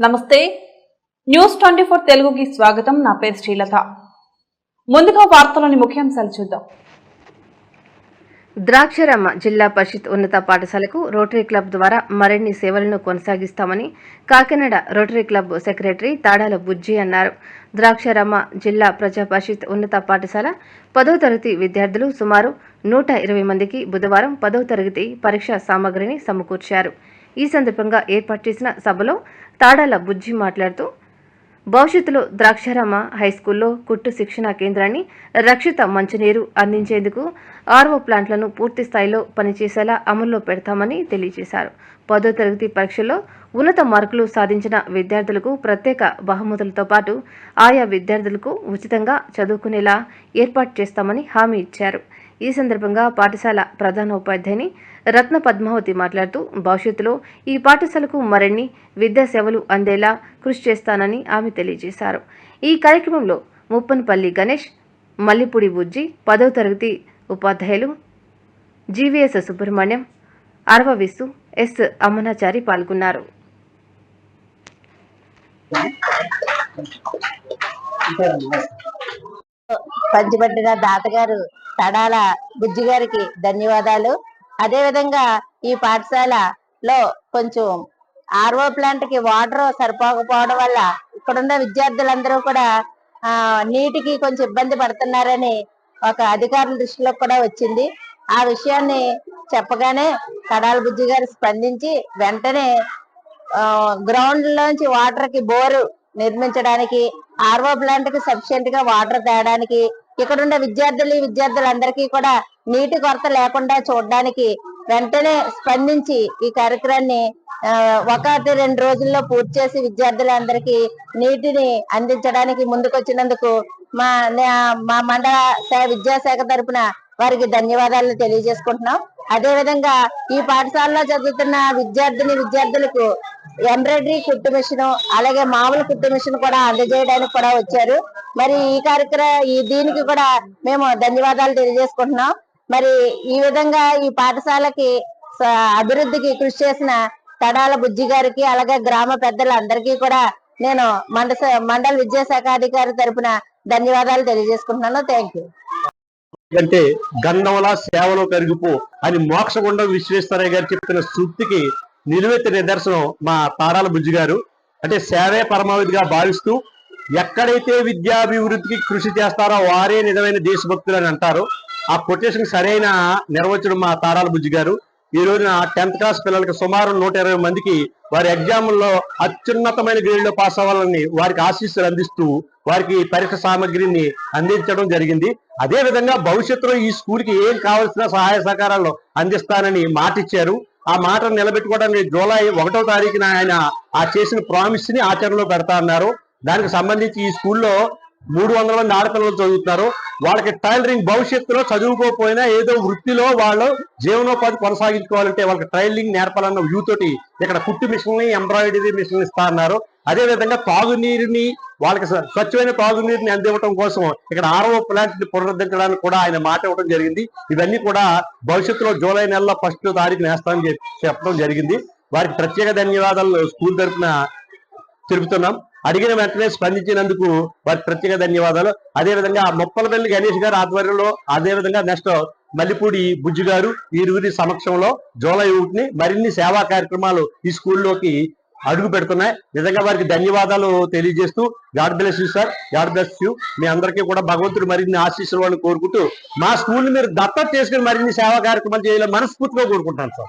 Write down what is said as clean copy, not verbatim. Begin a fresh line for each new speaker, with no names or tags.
నమస్తే న్యూస్ 24 తెలుగుకి స్వాగతం. నా పేరు శ్రీలత. ముందుగా వార్తలోని ముఖ్యాంశాలు చూద్దాం.
ద్రాక్షారామ జిల్లా పరిషత్ ఉన్నత పాఠశాలకు రోటరీ క్లబ్ ద్వారా మరిన్ని సేవలను కొనసాగిస్తామని Kakinada rotary club secretary Tadala Bujji అన్నారు. ద్రాక్షారామ జిల్లా ప్రజా పరిషత్ ఉన్నత పాఠశాల 10వ తరగతి విద్యార్థులు సుమారు 120 మందికి బుధవారం 10వ తరగతి పరీక్షా సామగ్రిని సమకూర్చారు. ఈ సందర్భంగా ఏర్పాటు చేసిన సభలో తాడాల బుజ్జి మాట్లాడుతూ భవిష్యత్తులో ద్రాక్షారామ హైస్కూల్లో కుట్టు శిక్షణా కేంద్రాన్ని రక్షిత మంచినీరు అందించేందుకు ఆర్ఓ ప్లాంట్లను పూర్తి స్థాయిలో పనిచేసేలా అమల్లో పెడతామని తెలియజేశారు. 10వ తరగతి పరీక్షల్లో ఉన్నత మార్కులు సాధించిన విద్యార్థులకు ప్రత్యేక బహుమతులతో పాటు ఆయా విద్యార్థులకు ఉచితంగా చదువుకునేలా ఏర్పాటు చేస్తామని హామీ ఇచ్చారు. ఈ సందర్భంగా పాఠశాల ప్రధానోపాధ్యాయుని రత్న పద్మావతి మాట్లాడుతూ భవిష్యత్తులో ఈ పాఠశాలకు మరిన్ని విద్యా సేవలు అందేలా కృషి చేస్తానని ఆమె తెలియజేశారు. ఈ కార్యక్రమంలో ముప్పనపల్లి గణేష్, మల్లిపూడి బుజ్జి, 10వ తరగతి ఉపాధ్యాయులు జీవీఎస్ సుబ్రహ్మణ్యం, అరవ విసు, ఎస్ అమ్మనాచారి పాల్గొన్నారు.
పంచిపెట్టిన తాతగారు తడాల బుజ్జి గారికి ధన్యవాదాలు. అదేవిధంగా ఈ పాఠశాలలో కొంచెం ఆర్ఓ ప్లాంట్ కి వాటర్ సరిపోకపోవడం వల్ల ఇక్కడున్న విద్యార్థులందరూ కూడా నీటికి కొంచెం ఇబ్బంది పడుతున్నారని ఒక అధికారుల దృష్టిలో కూడా వచ్చింది. ఆ విషయాన్ని చెప్పగానే తడాల బుజ్జి గారు స్పందించి వెంటనే గ్రౌండ్ లోంచి వాటర్ కి బోరు నిర్మించడానికి, ఆర్ఓ ప్లాంట్ కి సఫిషియెంట్ గా వాటర్ తేయడానికి, ఇక్కడున్న విద్యార్థులందరికీ కూడా నీటి కొరత లేకుండా చూడడానికి వెంటనే స్పందించి ఈ కార్యక్రమాన్ని 1-2 రోజుల్లో పూర్తి చేసి విద్యార్థులందరికీ నీటిని అందించడానికి ముందుకొచ్చినందుకు మా మండల విద్యాశాఖ తరపున వారికి ధన్యవాదాలు తెలియజేసుకుంటున్నాం. అదే విధంగా ఈ పాఠశాలలో చదువుతున్న విద్యార్థులకు ఎంబ్రాయిడరీ కుట్టు మిషన్, అలాగే మామూలు కుట్టు మిషన్ కూడా అందజేయడానికి కూడా వచ్చారు. మరి దీనికి కూడా మేము ధన్యవాదాలు తెలియజేసుకుంటున్నాం. మరి ఈ విధంగా ఈ పాఠశాలకి అభివృద్ధికి కృషి చేసిన తడాల బుజ్జి గారికి, అలాగే గ్రామ పెద్దలందరికీ కూడా నేను మండల విద్యాశాఖ అధికారి తరపున ధన్యవాదాలు తెలియజేసుకుంటున్నాను. Thank you.
అంటే గంధంలా సేవలో కరిగిపో అని మోక్షగుండం విశ్వేశ్వరయ్య గారు చెప్పిన సూక్తికి నిలువెత్తి నిదర్శనం మా తాడాల బుజ్జి గారు. అంటే సేవే పరమావధిగా భావిస్తూ ఎక్కడైతే విద్యాభివృద్ధికి కృషి చేస్తారో వారే నిజమైన దేశభక్తులు అని అంటారు. ఆ కొటేషన్ సరైన నిర్వచనం మా తాడాల బుజ్జి గారు. ఈ రోజున 10th క్లాస్ పిల్లలకి సుమారు 120 మందికి వారి ఎగ్జాముల్లో అత్యున్నతమైన గ్రేడ్లో పాస్ అవ్వాలని వారికి ఆశీస్సులు అందిస్తూ వారికి పరీక్ష సామగ్రిని అందించడం జరిగింది. అదే విధంగా భవిష్యత్తులో ఈ స్కూల్కి ఏం కావాల్సిన సహాయ సహకారాలు అందిస్తానని మాట ఇచ్చారు. ఆ మాట నిలబెట్టుకోవడానికి జూలై 1వ తారీఖున ఆయన ఆ చేసిన ప్రామిస్ ని ఆచరణలో పెడతా అన్నారు. దానికి సంబంధించి ఈ స్కూల్లో 300 మంది ఆడపిల్లలు చదువుతున్నారు. వాళ్ళకి టైలరింగ్ భవిష్యత్తులో చదువుకోకపోయినా ఏదో వృత్తిలో వాళ్ళు జీవనోపాధి కొనసాగించుకోవాలంటే వాళ్ళకి ట్రైలింగ్ నేర్పాలన్న వ్యూ తోటి ఇక్కడ కుట్టు మిషన్ని, ఎంబ్రాయిడరీ మిషన్లు ఇస్తా అన్నారు. అదే విధంగా తాగునీరుని వాళ్ళకి స్వచ్ఛమైన తాగునీరుని అందివ్వడం కోసం ఇక్కడ ఆర్ఓ ప్లాంట్ ని పునరుద్ధరించడానికి కూడా ఆయన మాట ఇవ్వడం జరిగింది. ఇవన్నీ కూడా భవిష్యత్తులో జూలై నెలలో 1వ తారీఖున వేస్తామని చెప్పడం జరిగింది. వారికి ప్రత్యేక ధన్యవాదాలు స్కూల్ తరఫున తెలుపుతున్నాం. అడిగిన వెంటనే స్పందించినందుకు వారికి ప్రత్యేక ధన్యవాదాలు. అదేవిధంగా ముప్పనపల్లి గణేష్ గారి ఆధ్వర్యంలో, అదేవిధంగా నెక్స్ట్ మల్లిపూడి బుజ్జి గారు వీరి సమక్షంలో జూలై 1ని మరిన్ని సేవా కార్యక్రమాలు ఈ స్కూల్లోకి అడుగు పెడుతున్నాయి. నిజంగా వారికి ధన్యవాదాలు తెలియజేస్తూ God bless you sir, God bless you. మీ అందరికీ కూడా భగవంతుడు మరిన్ని ఆశీస్సులు వాళ్ళని కోరుకుంటూ మా స్కూల్ మీరు దత్తత చేసుకుని మరిన్ని సేవా కార్యక్రమాలు చేయాలని మనస్ఫూర్తిగా కోరుకుంటాను సార్.